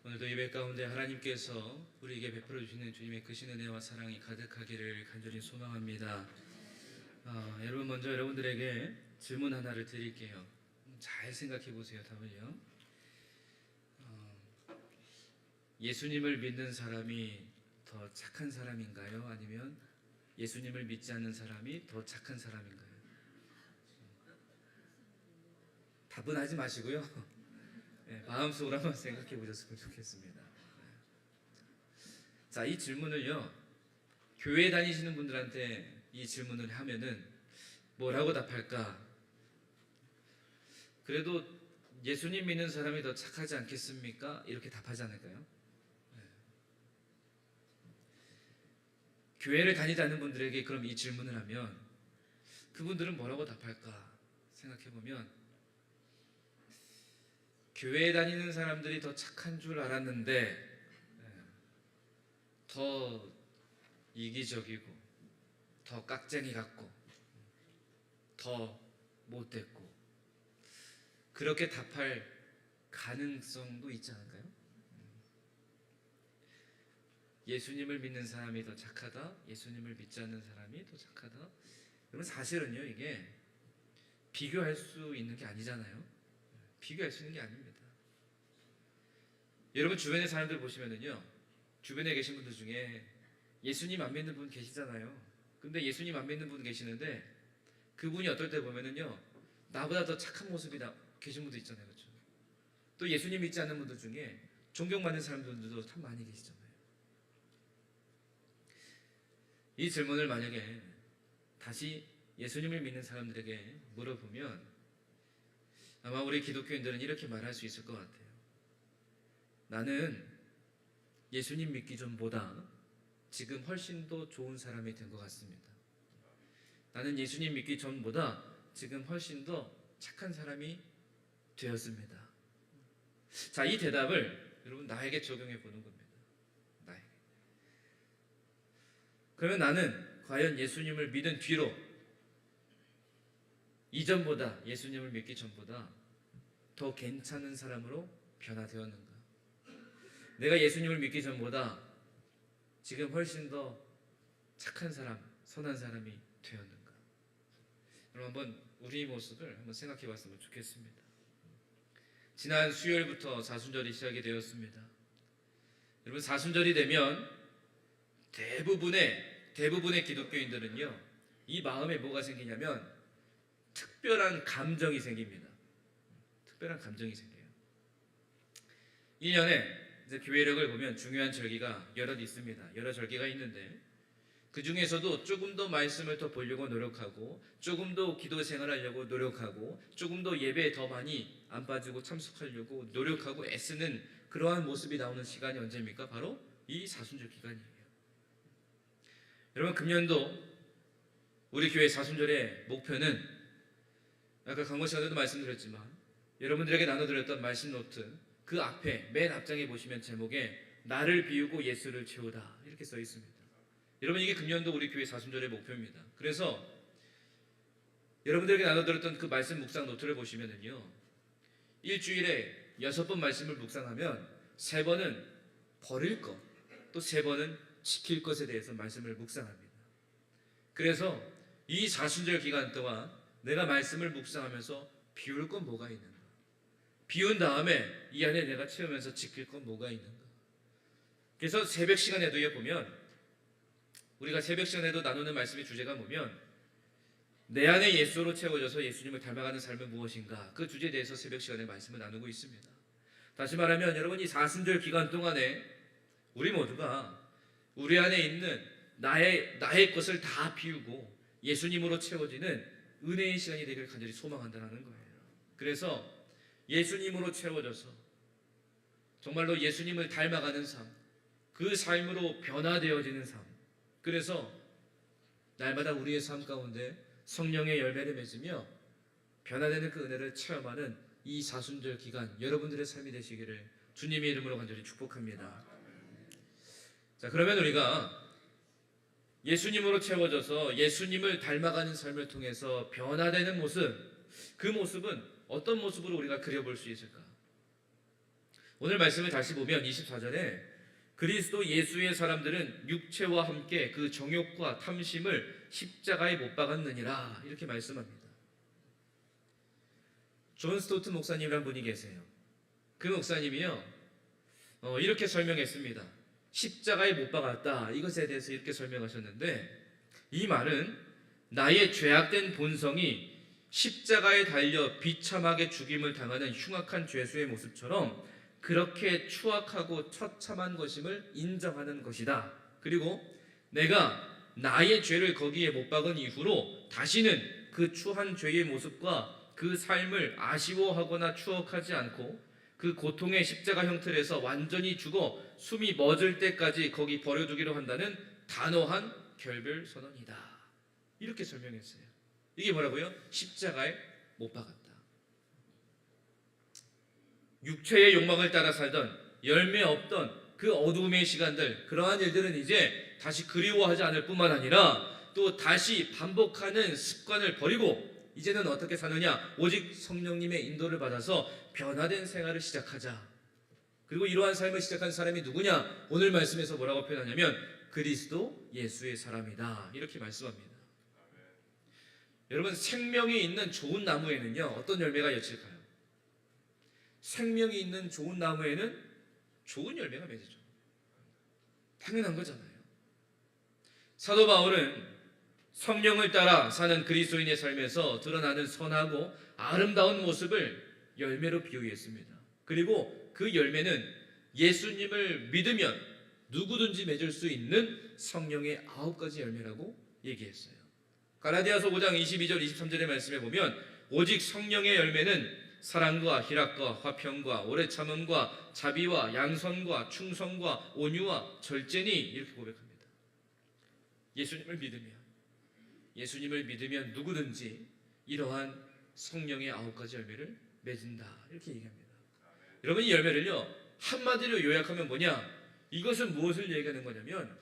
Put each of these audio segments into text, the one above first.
오늘도 예배 가운데 하나님께서 우리에게 베풀어 주시는 주님의 크신 은혜와 사랑이 가득하기를 간절히 소망합니다. 여러분, 먼저 여러분들에게 질문 하나를 드릴게요. 잘 생각해 보세요. 답을요. 예수님을 믿는 사람이 더 착한 사람인가요? 아니면 예수님을 믿지 않는 사람이 더 착한 사람인가요? 답은 하지 마시고요. 마음속으로 한번 생각해 보셨으면 좋겠습니다. 자, 이 질문을요, 교회 다니시는 분들한테 이 질문을 하면은 뭐라고 답할까? 그래도 예수님 믿는 사람이 더 착하지 않겠습니까? 이렇게 답하지 않을까요? 교회를 다니지 않는 분들에게 그럼 이 질문을 하면 그분들은 뭐라고 답할까 생각해 보면, 교회에 다니는 사람들이 더 착한 줄 알았는데 더 이기적이고 더 깍쟁이 같고 더 못됐고, 그렇게 답할 가능성도 있지 않을까요? 예수님을 믿는 사람이 더 착하다, 예수님을 믿지 않는 사람이 더 착하다. 여러분, 사실은요, 이게 비교할 수 있는 게 아니잖아요. 비교할 수 있는 게 아닙니다. 여러분, 주변의 사람들 보시면은요, 주변에 계신 분들 중에 예수님 안 믿는 분 계시잖아요. 근데 예수님 안 믿는 분 계시는데 그분이 어떨 때 보면은요, 나보다 더 착한 모습이 계신 분도 있잖아요. 그렇죠? 또 예수님 믿지 않는 분들 중에 존경받는 사람들도 참 많이 계시잖아요. 이 질문을 만약에 다시 예수님을 믿는 사람들에게 물어보면 아마 우리 기독교인들은 이렇게 말할 수 있을 것 같아요. 나는 예수님 믿기 전보다 지금 훨씬 더 좋은 사람이 된 것 같습니다. 나는 예수님 믿기 전보다 지금 훨씬 더 착한 사람이 되었습니다. 자, 이 대답을 여러분 나에게 적용해 보는 겁니다. 나에게. 그러면 나는 과연 예수님을 믿은 뒤로 이전보다, 예수님을 믿기 전보다 더 괜찮은 사람으로 변화되었는가? 내가 예수님을 믿기 전보다 지금 훨씬 더 착한 사람, 선한 사람이 되었는가? 여러분, 한번 우리 모습을 한번 생각해 봤으면 좋겠습니다. 지난 수요일부터 사순절이 시작이 되었습니다. 여러분, 사순절이 되면 대부분의 기독교인들은요, 이 마음에 뭐가 생기냐면 특별한 감정이 생깁니다. 특별한 감정이 생겨요. 1년에 이제 교회력을 보면 중요한 절기가 여럿 있습니다. 여러 절기가 있는데 그 중에서도 조금 더 말씀을 더 보려고 노력하고, 조금 더 기도 생활하려고 노력하고, 조금 더 예배에 더 많이 안 빠지고 참석하려고 노력하고 애쓰는 그러한 모습이 나오는 시간이 언제입니까? 바로 이 사순절 기간이에요. 여러분, 금년도 우리 교회 사순절의 목표는 아까 강원 시간에도 말씀드렸지만 여러분들에게 나눠드렸던 말씀 노트 그 앞에 맨 앞장에 보시면 제목에 나를 비우고 예수를 채우다 이렇게 써 있습니다. 여러분, 이게 금년도 우리 교회 사순절의 목표입니다. 그래서 여러분들에게 나눠드렸던 그 말씀 묵상 노트를 보시면은요, 일주일에 6번 말씀을 묵상하면 3번은 버릴 것, 또 3번은 지킬 것에 대해서 말씀을 묵상합니다. 그래서 이 사순절 기간 동안 내가 말씀을 묵상하면서 비울 건 뭐가 있는가? 비운 다음에 이 안에 내가 채우면서 지킬 건 뭐가 있는가? 그래서 새벽 시간에도 보면 우리가 새벽 시간에도 나누는 말씀의 주제가 보면 내 안에 예수로 채워져서 예수님을 닮아가는 삶은 무엇인가? 그 주제에 대해서 새벽 시간에 말씀을 나누고 있습니다. 다시 말하면 여러분, 이 사순절 기간 동안에 우리 모두가 우리 안에 있는 나의 것을 다 비우고 예수님으로 채워지는 은혜의 시간이 되기를 간절히 소망한다는 거예요. 그래서 예수님으로 채워져서 정말로 예수님을 닮아가는 삶, 그 삶으로 변화되어지는 삶, 그래서 날마다 우리의 삶 가운데 성령의 열매를 맺으며 변화되는 그 은혜를 체험하는 이 사순절 기간 여러분들의 삶이 되시기를 주님의 이름으로 간절히 축복합니다. 자, 그러면 우리가 예수님으로 채워져서 예수님을 닮아가는 삶을 통해서 변화되는 모습, 그 모습은 어떤 모습으로 우리가 그려볼 수 있을까? 오늘 말씀을 다시 보면 24절에 그리스도 예수의 사람들은 육체와 함께 그 정욕과 탐심을 십자가에 못 박았느니라 이렇게 말씀합니다. 존 스토트 목사님이란 분이 계세요. 그 목사님이요 이렇게 설명했습니다. 십자가에 못 박았다 이것에 대해서 이렇게 설명하셨는데, 이 말은 나의 죄악된 본성이 십자가에 달려 비참하게 죽임을 당하는 흉악한 죄수의 모습처럼 그렇게 추악하고 처참한 것임을 인정하는 것이다. 그리고 내가 나의 죄를 거기에 못 박은 이후로 다시는 그 추한 죄의 모습과 그 삶을 아쉬워하거나 추억하지 않고 그 고통의 십자가 형틀에서 완전히 죽어 숨이 멎을 때까지 거기 버려두기로 한다는 단호한 결별 선언이다. 이렇게 설명했어요. 이게 뭐라고요? 십자가에 못 박았다. 육체의 욕망을 따라 살던 열매 없던 그 어두움의 시간들, 그러한 일들은 이제 다시 그리워하지 않을 뿐만 아니라 또 다시 반복하는 습관을 버리고 이제는 어떻게 사느냐? 오직 성령님의 인도를 받아서 변화된 생활을 시작하자. 그리고 이러한 삶을 시작한 사람이 누구냐? 오늘 말씀에서 뭐라고 표현하냐면 그리스도 예수의 사람이다 이렇게 말씀합니다. 여러분, 생명이 있는 좋은 나무에는요 어떤 열매가 맺힐까요? 생명이 있는 좋은 나무에는 좋은 열매가 맺어져. 당연한 거잖아요. 사도 바울은 성령을 따라 사는 그리스도인의 삶에서 드러나는 선하고 아름다운 모습을 열매로 비유했습니다. 그리고 그 열매는 예수님을 믿으면 누구든지 맺을 수 있는 성령의 9가지 열매라고 얘기했어요. 갈라디아서 5장 22절 23절의 말씀에 보면 오직 성령의 열매는 사랑과 희락과 화평과 오래 참음과 자비와 양선과 충성과 온유와 절제니 이렇게 고백합니다. 예수님을 믿으면 누구든지 이러한 성령의 9가지 열매를 맺는다 이렇게 얘기합니다. 여러분, 이 열매를요 한마디로 요약하면 뭐냐? 이것은 무엇을 얘기하는 거냐면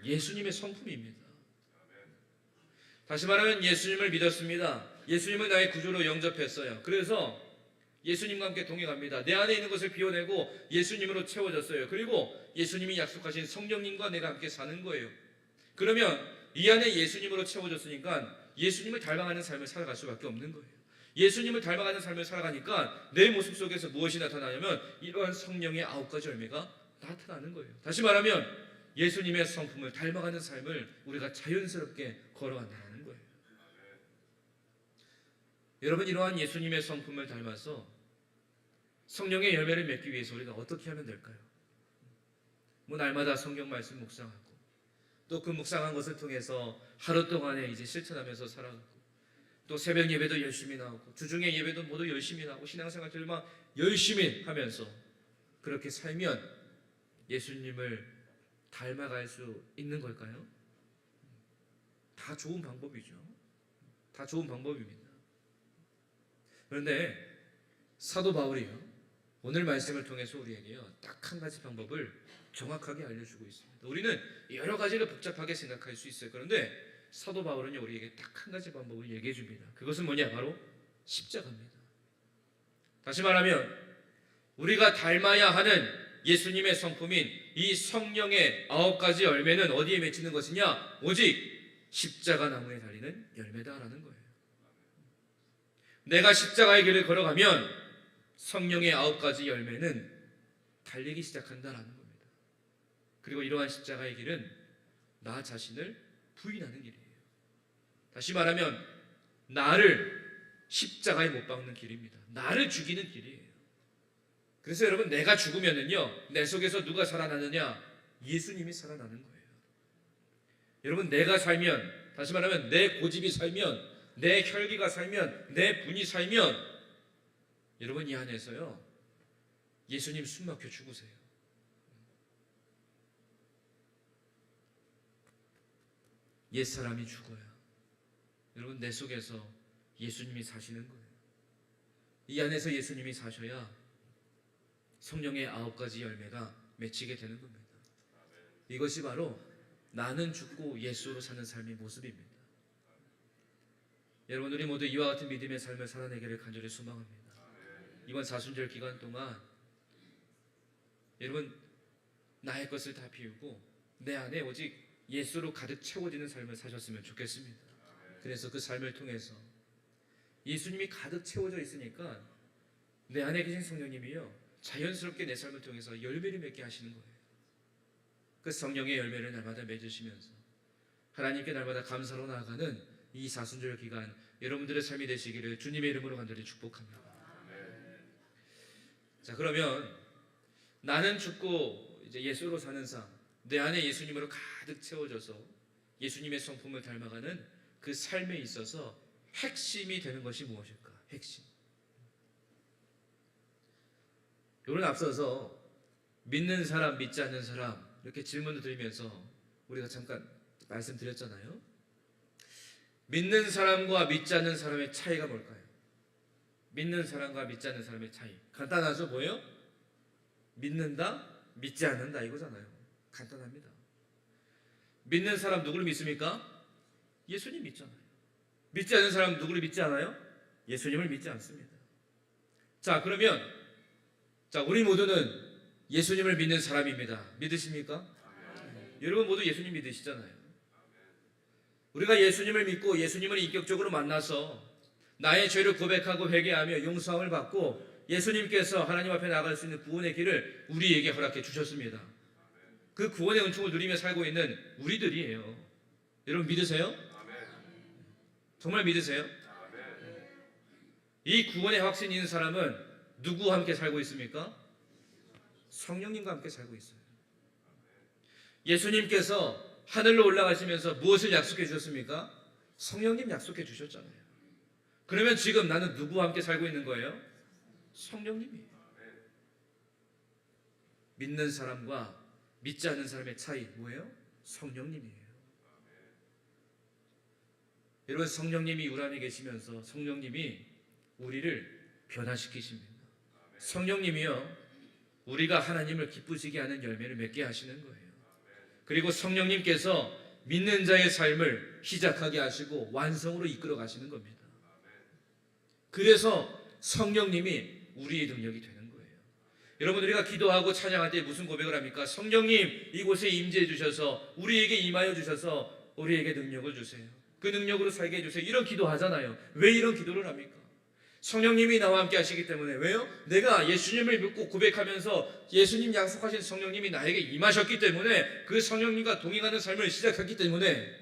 예수님의 성품입니다. 다시 말하면 예수님을 믿었습니다. 예수님을 나의 구주로 영접했어요. 그래서 예수님과 함께 동행합니다. 내 안에 있는 것을 비워내고 예수님으로 채워졌어요. 그리고 예수님이 약속하신 성령님과 내가 함께 사는 거예요. 그러면 이 안에 예수님으로 채워졌으니까 예수님을 닮아가는 삶을 살아갈 수밖에 없는 거예요. 예수님을 닮아가는 삶을 살아가니까 내 모습 속에서 무엇이 나타나냐면 이러한 성령의 9가지 열매가 나타나는 거예요. 다시 말하면 예수님의 성품을 닮아가는 삶을 우리가 자연스럽게 걸어간다는 거예요. 여러분, 이러한 예수님의 성품을 닮아서 성령의 열매를 맺기 위해서 우리가 어떻게 하면 될까요? 날마다 성경 말씀 묵상하고 또 그 묵상한 것을 통해서 하루 동안에 이제 실천하면서 살아가고 또 새벽 예배도 열심히 나오고 주중에 예배도 모두 열심히 나오고 신앙생활들 막 열심히 하면서 그렇게 살면 예수님을 닮아갈 수 있는 걸까요? 다 좋은 방법이죠. 다 좋은 방법입니다. 그런데 사도 바울이요 오늘 말씀을 통해서 우리에게요 딱 한 가지 방법을 정확하게 알려주고 있습니다. 우리는 여러 가지를 복잡하게 생각할 수 있어요. 그런데 사도 바울은요 우리에게 딱 한 가지 방법을 얘기해 줍니다. 그것은 뭐냐? 바로 십자가입니다. 다시 말하면 우리가 닮아야 하는 예수님의 성품인 이 성령의 9가지 열매는 어디에 맺히는 것이냐? 오직 십자가 나무에 달리는 열매다라는 거예요. 내가 십자가의 길을 걸어가면 성령의 9가지 열매는 달리기 시작한다라는 겁니다. 그리고 이러한 십자가의 길은 나 자신을 부인하는 길이에요. 다시 말하면 나를 십자가에 못 박는 길입니다. 나를 죽이는 길이에요. 그래서 여러분, 내가 죽으면은요 내 속에서 누가 살아나느냐? 예수님이 살아나는 거예요. 여러분, 내가 살면, 다시 말하면 내 고집이 살면, 내 혈기가 살면, 내 분이 살면 여러분 이 안에서요 예수님 숨 막혀 죽으세요. 옛사람이 죽어요. 여러분, 내 속에서 예수님이 사시는 거예요. 이 안에서 예수님이 사셔야 성령의 9가지 열매가 맺히게 되는 겁니다. 이것이 바로 나는 죽고 예수로 사는 삶의 모습입니다. 여러분, 우리 모두 이와 같은 믿음의 삶을 살아내기를 간절히 소망합니다. 이번 사순절 기간 동안 여러분, 나의 것을 다 비우고 내 안에 오직 예수로 가득 채워지는 삶을 사셨으면 좋겠습니다. 그래서 그 삶을 통해서 예수님이 가득 채워져 있으니까 내 안에 계신 성령님이요, 자연스럽게 내 삶을 통해서 열매를 맺게 하시는 거예요. 그 성령의 열매를 날마다 맺으시면서 하나님께 날마다 감사로 나아가는 이 사순절 기간, 여러분들의 삶이 되시기를 주님의 이름으로 간절히 축복합니다. 자, 그러면 나는 죽고 이제 예수로 사는 삶, 내 안에 예수님으로 가득 채워져서 예수님의 성품을 닮아가는 그 삶에 있어서 핵심이 되는 것이 무엇일까? 핵심. 이런 앞서서 믿는 사람, 믿지 않는 사람 이렇게 질문을 드리면서 우리가 잠깐 말씀드렸잖아요. 믿는 사람과 믿지 않는 사람의 차이가 뭘까요? 믿는 사람과 믿지 않는 사람의 차이, 간단하죠? 뭐예요? 믿는다, 믿지 않는다 이거잖아요. 간단합니다. 믿는 사람 누구를 믿습니까? 예수님 믿잖아요. 믿지 않는 사람 누구를 믿지 않아요? 예수님을 믿지 않습니다. 자, 그러면 우리 모두는 예수님을 믿는 사람입니다. 믿으십니까? 여러분 모두 예수님 믿으시잖아요. 우리가 예수님을 믿고 예수님을 인격적으로 만나서 나의 죄를 고백하고 회개하며 용서함을 받고 예수님께서 하나님 앞에 나갈 수 있는 구원의 길을 우리에게 허락해 주셨습니다. 그 구원의 은총을 누리며 살고 있는 우리들이에요. 여러분 믿으세요? 정말 믿으세요? 이 구원의 확신이 있는 사람은 누구와 함께 살고 있습니까? 성령님과 함께 살고 있어요. 예수님께서 하늘로 올라가시면서 무엇을 약속해 주셨습니까? 성령님 약속해 주셨잖아요. 그러면 지금 나는 누구와 함께 살고 있는 거예요? 성령님이에요. 믿는 사람과 믿지 않는 사람의 차이 뭐예요? 성령님이에요. 여러분, 성령님이 우리 안에 계시면서 성령님이 우리를 변화시키십니다. 성령님이요, 우리가 하나님을 기쁘시게 하는 열매를 맺게 하시는 거예요. 그리고 성령님께서 믿는 자의 삶을 시작하게 하시고 완성으로 이끌어 가시는 겁니다. 그래서 성령님이 우리의 능력이 되는 거예요. 여러분, 우리가 기도하고 찬양할 때 무슨 고백을 합니까? 성령님 이곳에 임재해 주셔서 우리에게 임하여 주셔서 우리에게 능력을 주세요. 그 능력으로 살게 해주세요. 이런 기도하잖아요. 왜 이런 기도를 합니까? 성령님이 나와 함께 하시기 때문에. 왜요? 내가 예수님을 믿고 고백하면서 예수님 약속하신 성령님이 나에게 임하셨기 때문에, 그 성령님과 동행하는 삶을 시작했기 때문에,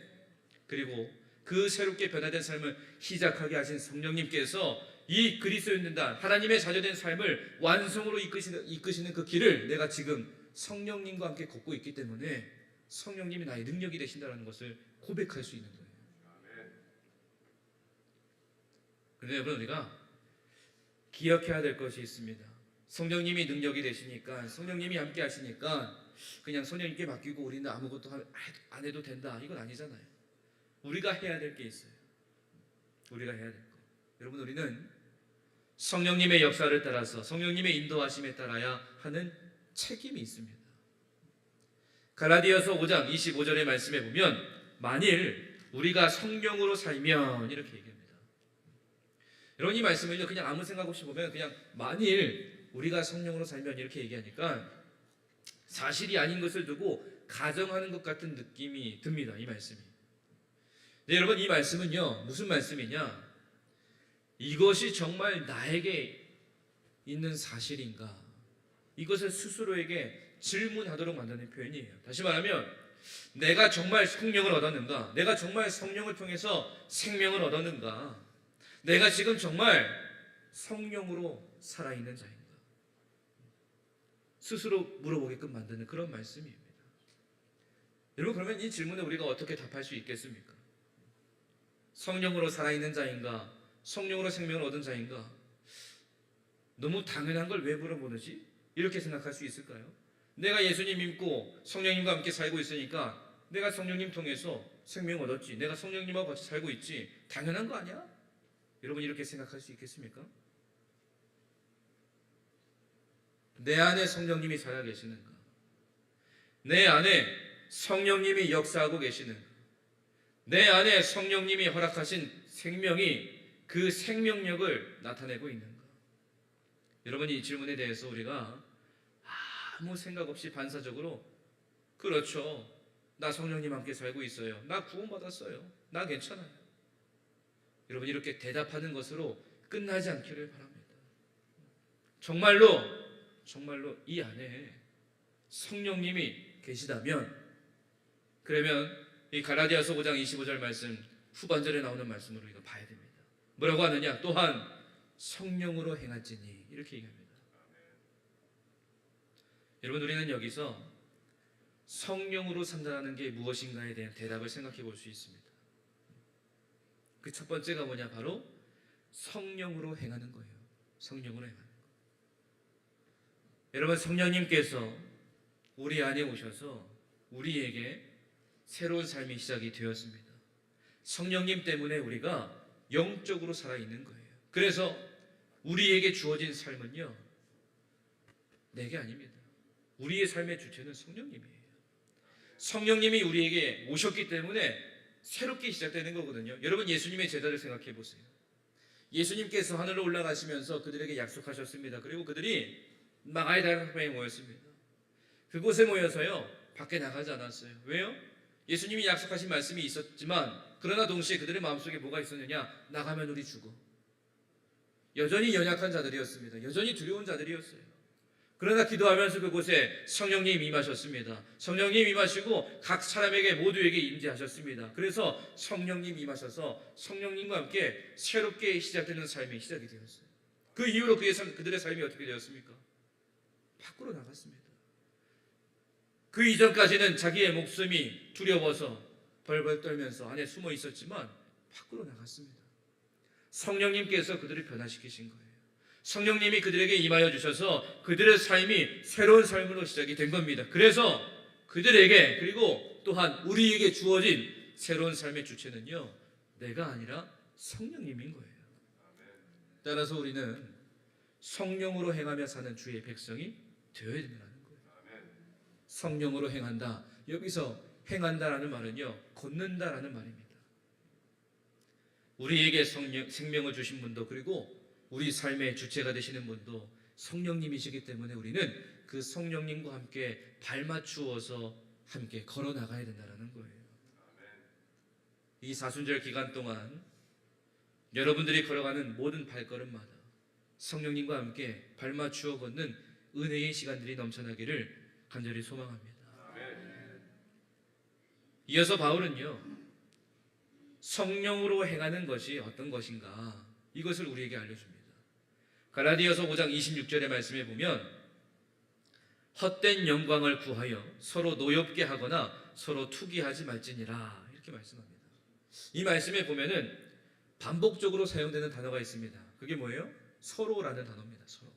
그리고 그 새롭게 변화된 삶을 시작하게 하신 성령님께서 이 그리스도인들다 하나님의 자녀된 삶을 완성으로 이끄시는 그 길을 내가 지금 성령님과 함께 걷고 있기 때문에 성령님이 나의 능력이 되신다는 것을 고백할 수 있는 거예요. 그런데 여러분, 우리가 기억해야 될 것이 있습니다. 성령님이 능력이 되시니까, 성령님이 함께 하시니까 그냥 성령님께 맡기고 우리는 아무것도 안 해도 된다, 이건 아니잖아요. 우리가 해야 될 게 있어요. 우리가 해야 될 거. 여러분, 우리는 성령님의 역사를 따라서 성령님의 인도하심에 따라야 하는 책임이 있습니다. 갈라디아서 5장 25절의 말씀에 보면 만일 우리가 성령으로 살면 이렇게 얘기합니다. 여러분, 이 말씀을 그냥 아무 생각 없이 보면 그냥 만일 우리가 성령으로 살면 이렇게 얘기하니까 사실이 아닌 것을 두고 가정하는 것 같은 느낌이 듭니다. 이 말씀이. 네, 여러분, 이 말씀은요 무슨 말씀이냐, 이것이 정말 나에게 있는 사실인가, 이것을 스스로에게 질문하도록 만드는 표현이에요. 다시 말하면 내가 정말 성령을 얻었는가, 내가 정말 성령을 통해서 생명을 얻었는가, 내가 지금 정말 성령으로 살아있는 자인가, 스스로 물어보게끔 만드는 그런 말씀입니다. 여러분, 그러면 이 질문에 우리가 어떻게 답할 수 있겠습니까? 성령으로 살아있는 자인가, 성령으로 생명을 얻은 자인가, 너무 당연한 걸 왜 물어보는지 이렇게 생각할 수 있을까요? 내가 예수님 믿고 성령님과 함께 살고 있으니까 내가 성령님 통해서 생명 얻었지, 내가 성령님하고 같이 살고 있지, 당연한 거 아니야? 여러분, 이렇게 생각할 수 있겠습니까? 내 안에 성령님이 살아계시는가, 내 안에 성령님이 역사하고 계시는가, 내 안에 성령님이 허락하신 생명이 그 생명력을 나타내고 있는가. 여러분, 이 질문에 대해서 우리가 아무 생각 없이 반사적으로 그렇죠. 나 성령님 함께 살고 있어요. 나 구원받았어요. 나 괜찮아요. 여러분 이렇게 대답하는 것으로 끝나지 않기를 바랍니다. 정말로 이 안에 성령님이 계시다면 그러면 이 갈라디아서 5장 25절 말씀 후반절에 나오는 말씀으로 이거 봐야 됩니다. 뭐라고 하느냐? 또한 성령으로 행할지니 이렇게 얘기합니다. 여러분 우리는 여기서 성령으로 산다는 게 무엇인가에 대한 대답을 생각해 볼 수 있습니다. 그 첫 번째가 뭐냐? 바로 성령으로 행하는 거예요. 성령으로 행하는 거. 여러분 성령님께서 우리 안에 오셔서 우리에게 새로운 삶이 시작이 되었습니다. 성령님 때문에 우리가 영적으로 살아있는 거예요. 그래서 우리에게 주어진 삶은요 내게 아닙니다. 우리의 삶의 주체는 성령님이에요. 성령님이 우리에게 오셨기 때문에 새롭게 시작되는 거거든요. 여러분 예수님의 제자를 생각해 보세요. 예수님께서 하늘로 올라가시면서 그들에게 약속하셨습니다. 그리고 그들이 마가의 다락방에 모였습니다. 그곳에 모여서요 밖에 나가지 않았어요. 왜요? 예수님이 약속하신 말씀이 있었지만 그러나 동시에 그들의 마음속에 뭐가 있었느냐? 나가면 우리 죽어. 여전히 연약한 자들이었습니다. 여전히 두려운 자들이었어요. 그러나 기도하면서 그곳에 성령님이 임하셨습니다. 성령님 임하시고 각 사람에게 모두에게 임재하셨습니다. 그래서 성령님 임하셔서 성령님과 함께 새롭게 시작되는 삶이 시작이 되었어요. 그 이후로 그들의 삶이 어떻게 되었습니까? 밖으로 나갔습니다. 그 이전까지는 자기의 목숨이 두려워서 벌벌 떨면서 안에 숨어 있었지만 밖으로 나갔습니다. 성령님께서 그들을 변화시키신 거예요. 성령님이 그들에게 임하여 주셔서 그들의 삶이 새로운 삶으로 시작이 된 겁니다. 그래서 그들에게 그리고 또한 우리에게 주어진 새로운 삶의 주체는요 내가 아니라 성령님인 거예요. 따라서 우리는 성령으로 행하며 사는 주의 백성이 되어야 된다는 거예요. 성령으로 행한다. 여기서 행한다라는 말은요 걷는다라는 말입니다. 우리에게 생명을 주신 분도 그리고 우리 삶의 주체가 되시는 분도 성령님이시기 때문에 우리는 그 성령님과 함께 발맞추어서 함께 걸어 나가야 된다는 거예요. 이 사순절 기간 동안 여러분들이 걸어가는 모든 발걸음마다 성령님과 함께 발맞추어 걷는 은혜의 시간들이 넘쳐나기를 간절히 소망합니다. 이어서 바울은요 성령으로 행하는 것이 어떤 것인가 이것을 우리에게 알려줍니다. 갈라디아서 5장 26절의 말씀에 보면 헛된 영광을 구하여 서로 노엽게 하거나 서로 투기하지 말지니라 이렇게 말씀합니다. 이 말씀에 보면은 반복적으로 사용되는 단어가 있습니다. 그게 뭐예요? 서로라는 단어입니다. 서로.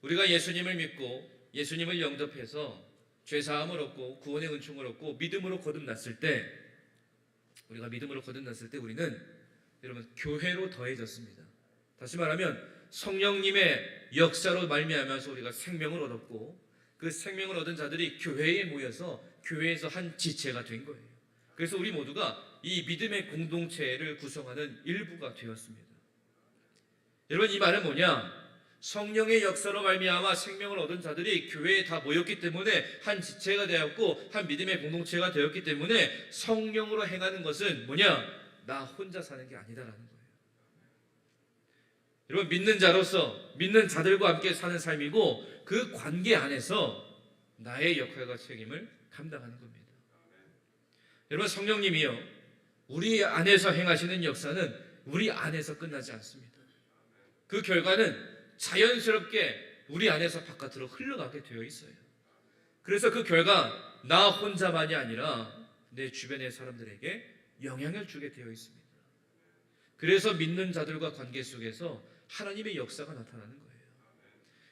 우리가 예수님을 믿고 예수님을 영접해서 죄사함을 얻고 구원의 은총을 얻고 믿음으로 거듭났을 때 우리가 믿음으로 거듭났을 때 우리는 여러분 교회로 더해졌습니다. 다시 말하면 성령님의 역사로 말미암아서 우리가 생명을 얻었고 그 생명을 얻은 자들이 교회에 모여서 교회에서 한 지체가 된 거예요. 그래서 우리 모두가 이 믿음의 공동체를 구성하는 일부가 되었습니다. 여러분 이 말은 뭐냐? 성령의 역사로 말미암아 생명을 얻은 자들이 교회에 다 모였기 때문에 한 지체가 되었고 한 믿음의 공동체가 되었기 때문에 성령으로 행하는 것은 뭐냐? 나 혼자 사는 게 아니다라는 거예요. 여러분 믿는 자로서 믿는 자들과 함께 사는 삶이고 그 관계 안에서 나의 역할과 책임을 감당하는 겁니다. 여러분 성령님이요 우리 안에서 행하시는 역사는 우리 안에서 끝나지 않습니다. 그 결과는 자연스럽게 우리 안에서 바깥으로 흘러가게 되어 있어요. 그래서 그 결과 나 혼자만이 아니라 내 주변의 사람들에게 영향을 주게 되어 있습니다. 그래서 믿는 자들과 관계 속에서 하나님의 역사가 나타나는 거예요.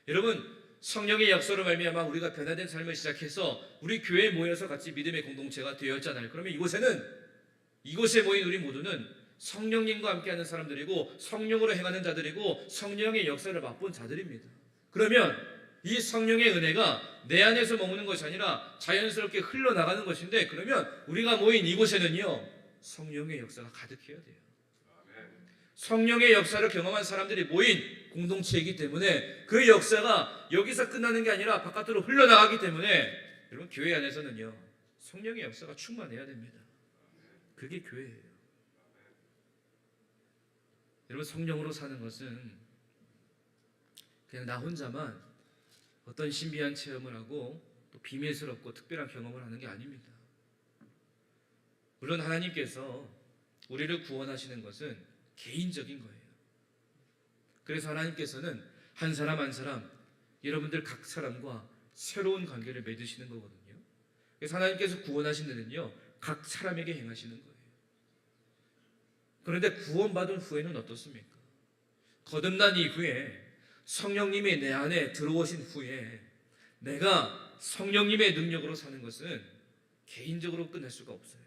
여러분 성령의 역사로 말미암아 우리가 변화된 삶을 시작해서 우리 교회에 모여서 같이 믿음의 공동체가 되었잖아요. 그러면 이곳에 모인 우리 모두는 성령님과 함께하는 사람들이고 성령으로 행하는 자들이고 성령의 역사를 맛본 자들입니다. 그러면 이 성령의 은혜가 내 안에서 머무는 것이 아니라 자연스럽게 흘러나가는 것인데 그러면 우리가 모인 이곳에는요 성령의 역사가 가득해야 돼요. 성령의 역사를 경험한 사람들이 모인 공동체이기 때문에 그 역사가 여기서 끝나는 게 아니라 바깥으로 흘러나가기 때문에 여러분 교회 안에서는요 성령의 역사가 충만해야 됩니다. 그게 교회예요. 여러분 성령으로 사는 것은 그냥 나 혼자만 어떤 신비한 체험을 하고 또 비밀스럽고 특별한 경험을 하는 게 아닙니다. 물론 하나님께서 우리를 구원하시는 것은 개인적인 거예요. 그래서 하나님께서는 한 사람 한 사람 여러분들 각 사람과 새로운 관계를 맺으시는 거거든요. 그래서 하나님께서 구원하신 일은요 각 사람에게 행하시는 거예요. 그런데 구원받은 후에는 어떻습니까? 거듭난 이후에 성령님이 내 안에 들어오신 후에 내가 성령님의 능력으로 사는 것은 개인적으로 끝낼 수가 없어요.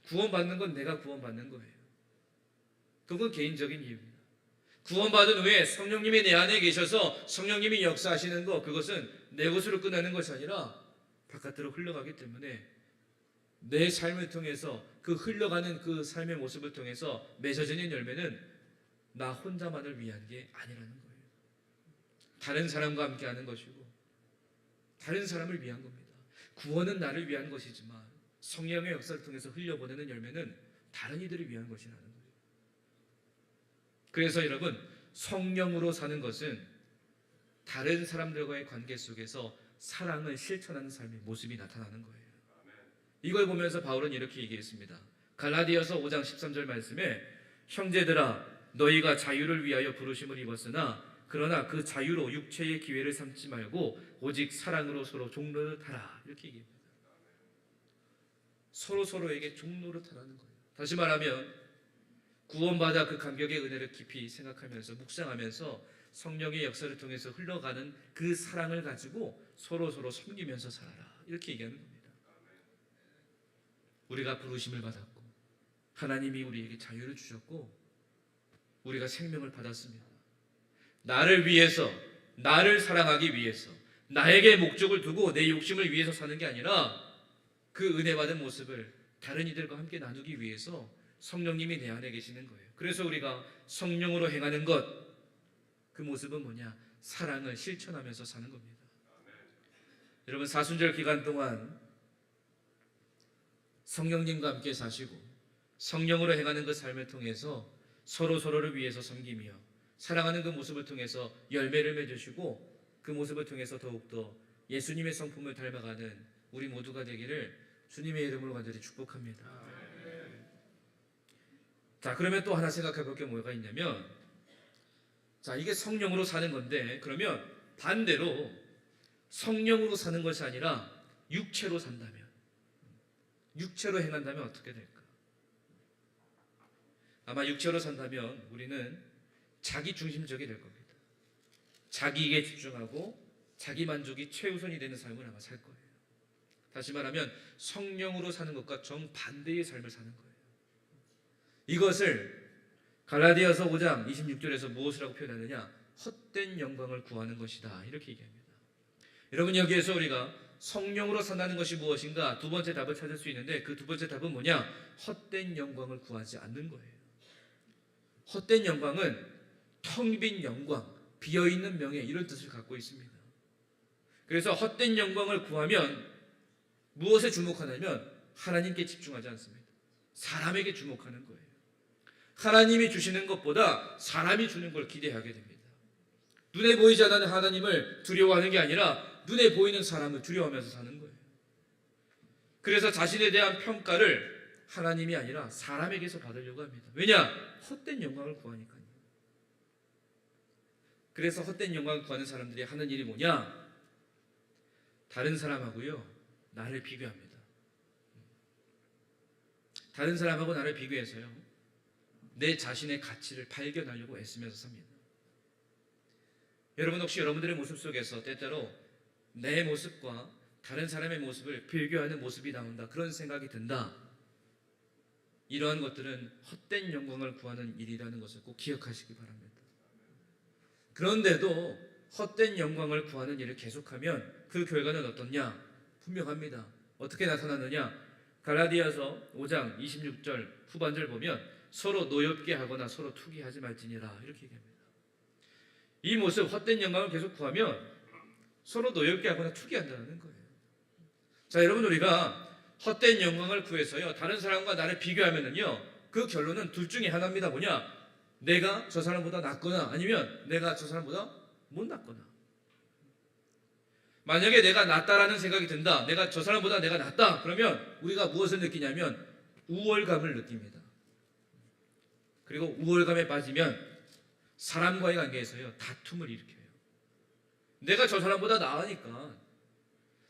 구원받는 건 내가 구원받는 거예요. 그건 개인적인 이유입니다. 구원받은 후에 성령님이 내 안에 계셔서 성령님이 역사하시는 것, 그것은 내 것으로 끝나는 것이 아니라 바깥으로 흘러가기 때문에 내 삶을 통해서 그 흘러가는 그 삶의 모습을 통해서 맺어지는 열매는 나 혼자만을 위한 게 아니라는 거예요. 다른 사람과 함께 하는 것이고 다른 사람을 위한 겁니다. 구원은 나를 위한 것이지만 성령의 역사를 통해서 흘려보내는 열매는 다른 이들을 위한 것이라는 거예요. 그래서 여러분 성령으로 사는 것은 다른 사람들과의 관계 속에서 사랑을 실천하는 삶의 모습이 나타나는 거예요. 이걸 보면서 바울은 이렇게 얘기했습니다. 갈라디아서 5장 13절 말씀에 형제들아 너희가 자유를 위하여 부르심을 입었으나 그러나 그 자유로 육체의 기회를 삼지 말고 오직 사랑으로 서로 종로를 타라 이렇게 얘기합니다. 서로에게 종로를 타라는 거예요. 다시 말하면 구원받아 그 감격의 은혜를 깊이 생각하면서 묵상하면서 성령의 역사를 통해서 흘러가는 그 사랑을 가지고 서로 섬기면서 살아라 이렇게 얘기하는 겁니다. 우리가 부르심을 받았고 하나님이 우리에게 자유를 주셨고 우리가 생명을 받았습니다. 나를 위해서 나를 사랑하기 위해서 나에게 목적을 두고 내 욕심을 위해서 사는 게 아니라 그 은혜 받은 모습을 다른 이들과 함께 나누기 위해서 성령님이 내 안에 계시는 거예요. 그래서 우리가 성령으로 행하는 것 그 모습은 뭐냐? 사랑을 실천하면서 사는 겁니다. 여러분 사순절 기간 동안 성령님과 함께 사시고 성령으로 행하는 그 삶을 통해서 서로를 위해서 섬기며 사랑하는 그 모습을 통해서 열매를 맺으시고 그 모습을 통해서 더욱더 예수님의 성품을 닮아가는 우리 모두가 되기를 주님의 이름으로 간절히 축복합니다. 자, 그러면 또 하나 생각해 볼 게 뭐가 있냐면 자, 이게 성령으로 사는 건데 그러면 반대로 성령으로 사는 것이 아니라 육체로 산다면 육체로 행한다면 어떻게 될까? 아마 육체로 산다면 우리는 자기 중심적이 될 겁니다. 자기에게 집중하고 자기 만족이 최우선이 되는 삶을 아마 살 거예요. 다시 말하면 성령으로 사는 것과 정반대의 삶을 사는 거예요. 이것을 갈라디아서 5장 26절에서 무엇이라고 표현하느냐? 헛된 영광을 구하는 것이다 이렇게 얘기합니다. 여러분 여기에서 우리가 성령으로 산다는 것이 무엇인가 두 번째 답을 찾을 수 있는데 그 두 번째 답은 뭐냐? 헛된 영광을 구하지 않는 거예요. 헛된 영광은 텅 빈 영광, 비어있는 명예 이런 뜻을 갖고 있습니다. 그래서 헛된 영광을 구하면 무엇에 주목하냐면 하나님께 집중하지 않습니다. 사람에게 주목하는 거예요. 하나님이 주시는 것보다 사람이 주는 걸 기대하게 됩니다. 눈에 보이지 않는 하나님을 두려워하는 게 아니라 눈에 보이는 사람을 두려워하면서 사는 거예요. 그래서 자신에 대한 평가를 하나님이 아니라 사람에게서 받으려고 합니다. 왜냐? 헛된 영광을 구하니까요. 그래서 헛된 영광을 구하는 사람들이 하는 일이 뭐냐? 다른 사람하고요 나를 비교합니다. 다른 사람하고 나를 비교해서요 내 자신의 가치를 발견하려고 애쓰면서 삽니다. 여러분 혹시 여러분들의 모습 속에서 때때로 내 모습과 다른 사람의 모습을 비교하는 모습이 나온다 그런 생각이 든다. 이러한 것들은 헛된 영광을 구하는 일이라는 것을 꼭 기억하시기 바랍니다. 그런데도 헛된 영광을 구하는 일을 계속하면 그 결과는 어떻냐? 분명합니다. 어떻게 나타나느냐? 갈라디아서 5장 26절 후반절 보면 서로 노엽게 하거나 서로 투기하지 말지니라 이렇게 얘기합니다. 이 모습 헛된 영광을 계속 구하면 서로 노엽게 하거나 투기한다는 거예요. 자, 여러분 우리가 헛된 영광을 구해서요 다른 사람과 나를 비교하면은요 그 결론은 둘 중에 하나입니다. 뭐냐? 내가 저 사람보다 낫거나 아니면 내가 저 사람보다 못 낫거나. 만약에 내가 낫다라는 생각이 든다, 내가 저 사람보다 내가 낫다, 그러면 우리가 무엇을 느끼냐면 우월감을 느낍니다. 그리고 우월감에 빠지면 사람과의 관계에서요 다툼을 일으켜요. 내가 저 사람보다 나으니까,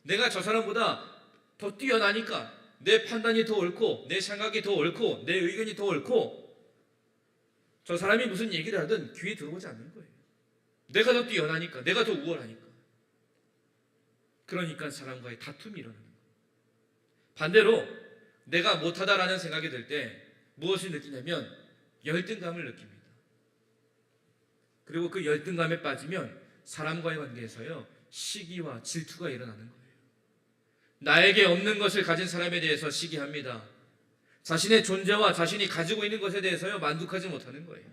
내가 저 사람보다 더 뛰어나니까, 내 판단이 더 옳고 내 생각이 더 옳고 내 의견이 더 옳고 저 사람이 무슨 얘기를 하든 귀에 들어오지 않는 거예요. 내가 더 뛰어나니까, 내가 더 우월하니까. 그러니까 사람과의 다툼이 일어나는 거예요. 반대로 내가 못하다라는 생각이 들 때 무엇을 느끼냐면 열등감을 느낍니다. 그리고 그 열등감에 빠지면 사람과의 관계에서요 시기와 질투가 일어나는 거예요. 나에게 없는 것을 가진 사람에 대해서 시기합니다. 자신의 존재와 자신이 가지고 있는 것에 대해서요 만족하지 못하는 거예요.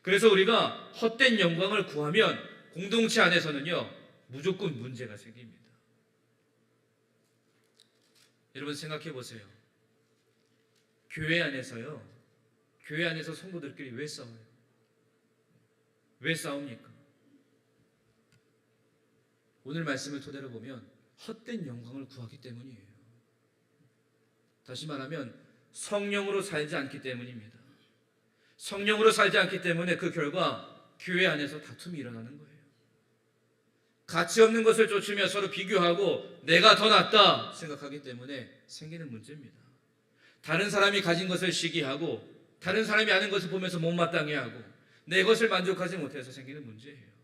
그래서 우리가 헛된 영광을 구하면 공동체 안에서는요 무조건 문제가 생깁니다. 여러분 생각해 보세요. 교회 안에서요, 교회 안에서 성도들끼리 왜 싸워요? 왜 싸웁니까? 오늘 말씀을 토대로 보면 헛된 영광을 구하기 때문이에요. 다시 말하면 성령으로 살지 않기 때문입니다. 성령으로 살지 않기 때문에 그 결과 교회 안에서 다툼이 일어나는 거예요. 가치 없는 것을 쫓으며 서로 비교하고 내가 더 낫다 생각하기 때문에 생기는 문제입니다. 다른 사람이 가진 것을 시기하고 다른 사람이 아는 것을 보면서 못마땅해 하고 내 것을 만족하지 못해서 생기는 문제예요.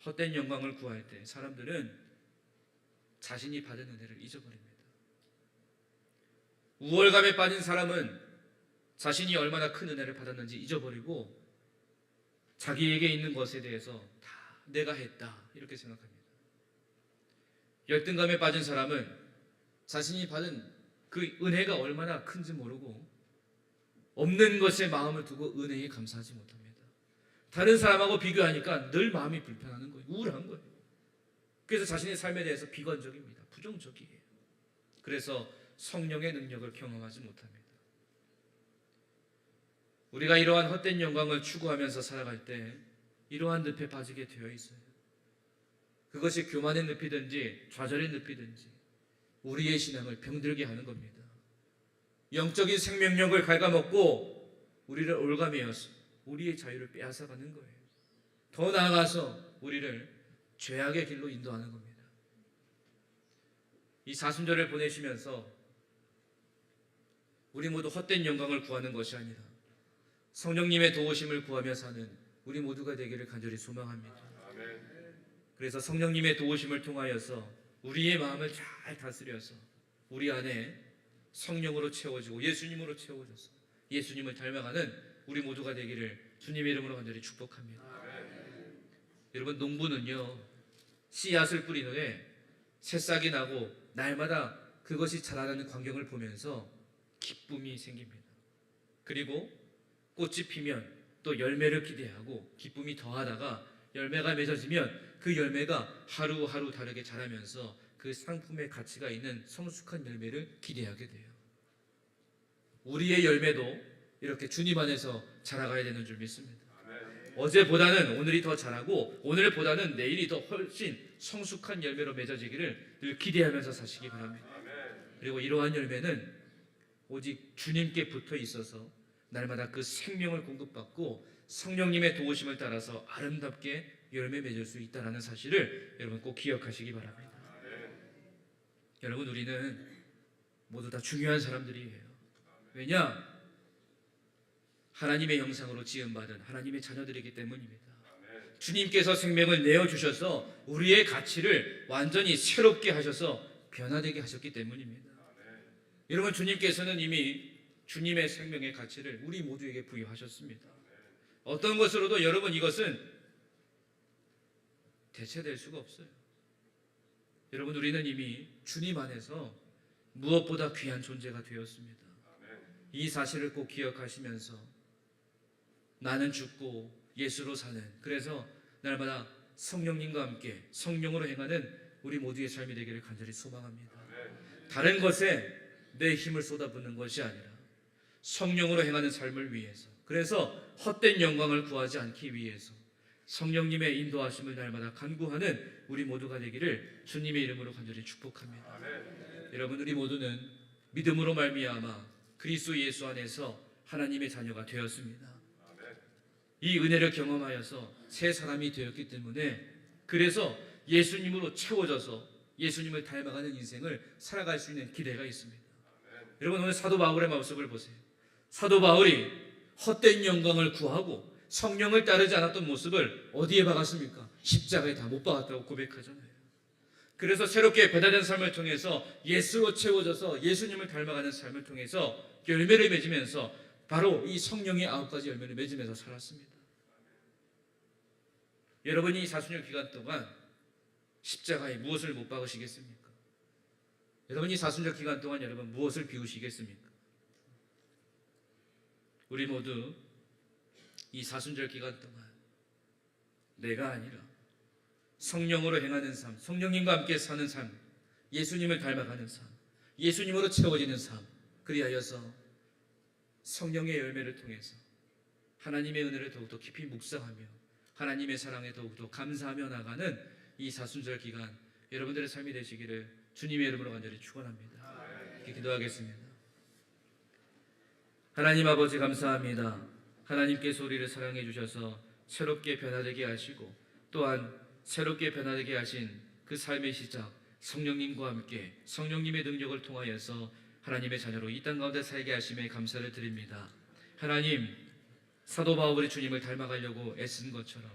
헛된 영광을 구할 때 사람들은 자신이 받은 은혜를 잊어버립니다. 우월감에 빠진 사람은 자신이 얼마나 큰 은혜를 받았는지 잊어버리고 자기에게 있는 것에 대해서 다 내가 했다 이렇게 생각합니다. 열등감에 빠진 사람은 자신이 받은 그 은혜가 얼마나 큰지 모르고 없는 것에 마음을 두고 은혜에 감사하지 못합니다. 다른 사람하고 비교하니까 늘 마음이 불편하는 거예요. 우울한 거예요. 그래서 자신의 삶에 대해서 비관적입니다. 부정적이에요. 그래서 성령의 능력을 경험하지 못합니다. 우리가 이러한 헛된 영광을 추구하면서 살아갈 때 이러한 늪에 빠지게 되어 있어요. 그것이 교만의 늪이든지 좌절의 늪이든지 우리의 신앙을 병들게 하는 겁니다. 영적인 생명력을 갉아먹고 우리를 올가매어서 우리의 자유를 빼앗아가는 거예요. 더 나아가서 우리를 죄악의 길로 인도하는 겁니다. 이 사순절을 보내시면서 우리 모두 헛된 영광을 구하는 것이 아니라 성령님의 도우심을 구하며 사는 우리 모두가 되기를 간절히 소망합니다. 그래서 성령님의 도우심을 통하여서 우리의 마음을 잘 다스려서 우리 안에 성령으로 채워지고 예수님으로 채워져서 예수님을 닮아가는 우리 모두가 되기를 주님의 이름으로 간절히 축복합니다. 여러분 농부는요 씨앗을 뿌린 후에 새싹이 나고 날마다 그것이 자라나는 광경을 보면서 기쁨이 생깁니다. 그리고 꽃이 피면 또 열매를 기대하고 기쁨이 더하다가 열매가 맺어지면 그 열매가 하루하루 다르게 자라면서 그 상품의 가치가 있는 성숙한 열매를 기대하게 돼요. 우리의 열매도 이렇게 주님 안에서 자라가야 되는 줄 믿습니다. 어제보다는 오늘이 더 자라고 오늘보다는 내일이 더 훨씬 성숙한 열매로 맺어지기를 늘 기대하면서 사시기 바랍니다. 그리고 이러한 열매는 오직 주님께 붙어 있어서 날마다 그 생명을 공급받고 성령님의 도우심을 따라서 아름답게 열매 맺을 수 있다는 사실을 여러분 꼭 기억하시기 바랍니다. 여러분 우리는 모두 다 중요한 사람들이에요. 왜냐? 하나님의 형상으로 지음받은 하나님의 자녀들이기 때문입니다. 주님께서 생명을 내어주셔서 우리의 가치를 완전히 새롭게 하셔서 변화되게 하셨기 때문입니다. 여러분 주님께서는 이미 주님의 생명의 가치를 우리 모두에게 부여하셨습니다. 어떤 것으로도 여러분 이것은 대체될 수가 없어요. 여러분 우리는 이미 주님 안에서 무엇보다 귀한 존재가 되었습니다. 이 사실을 꼭 기억하시면서 나는 죽고 예수로 사는, 그래서 날마다 성령님과 함께 성령으로 행하는 우리 모두의 삶이 되기를 간절히 소망합니다. 다른 것에 내 힘을 쏟아붓는 것이 아니라 성령으로 행하는 삶을 위해서, 그래서 헛된 영광을 구하지 않기 위해서 성령님의 인도하심을 날마다 간구하는 우리 모두가 되기를 주님의 이름으로 간절히 축복합니다. 여러분, 우리 모두는 믿음으로 말미암아 그리스도 예수 안에서 하나님의 자녀가 되었습니다. 이 은혜를 경험하여서 새 사람이 되었기 때문에, 그래서 예수님으로 채워져서 예수님을 닮아가는 인생을 살아갈 수 있는 기대가 있습니다. 여러분, 오늘 사도 바울의 모습을 보세요. 사도 바울이 헛된 영광을 구하고 성령을 따르지 않았던 모습을 어디에 박았습니까? 십자가에 다 못 박았다고 고백하잖아요. 그래서 새롭게 배달된 삶을 통해서 예수로 채워져서 예수님을 닮아가는 삶을 통해서 열매를 맺으면서 바로 이 성령의 9가지 열매를 맺으면서 살았습니다. 여러분이 이 사순절 기간 동안 십자가에 무엇을 못 박으시겠습니까? 여러분이 사순절 기간 동안 여러분 무엇을 비우시겠습니까? 우리 모두 이 사순절 기간 동안 내가 아니라 성령으로 행하는 삶, 성령님과 함께 사는 삶, 예수님을 닮아가는 삶, 예수님으로 채워지는 삶, 그리하여서 성령의 열매를 통해서 하나님의 은혜를 더욱더 깊이 묵상하며 하나님의 사랑에 더욱더 감사하며 나가는 이 사순절 기간 여러분들의 삶이 되시기를 주님의 이름으로 간절히 축원합니다. 이렇게 기도하겠습니다. 하나님 아버지, 감사합니다. 하나님께서 우리를 사랑해 주셔서 새롭게 변화되게 하시고 또한 새롭게 변화되게 하신 그 삶의 시작, 성령님과 함께 성령님의 능력을 통하여서 하나님의 자녀로 이 땅 가운데 살게 하심에 감사를 드립니다. 하나님, 사도 바울이 주님을 닮아가려고 애쓴 것처럼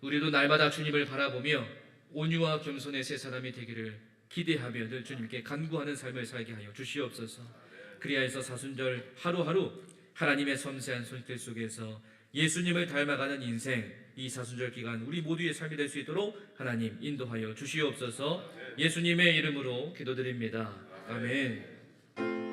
우리도 날마다 주님을 바라보며 온유와 겸손의 새 사람이 되기를 기대하며 늘 주님께 간구하는 삶을 살게 하여 주시옵소서. 그리하여서 사순절 하루하루 하나님의 섬세한 손길 속에서 예수님을 닮아가는 인생, 이 사순절 기간 우리 모두의 삶이 될 수 있도록 하나님 인도하여 주시옵소서. 예수님의 이름으로 기도드립니다. 아멘.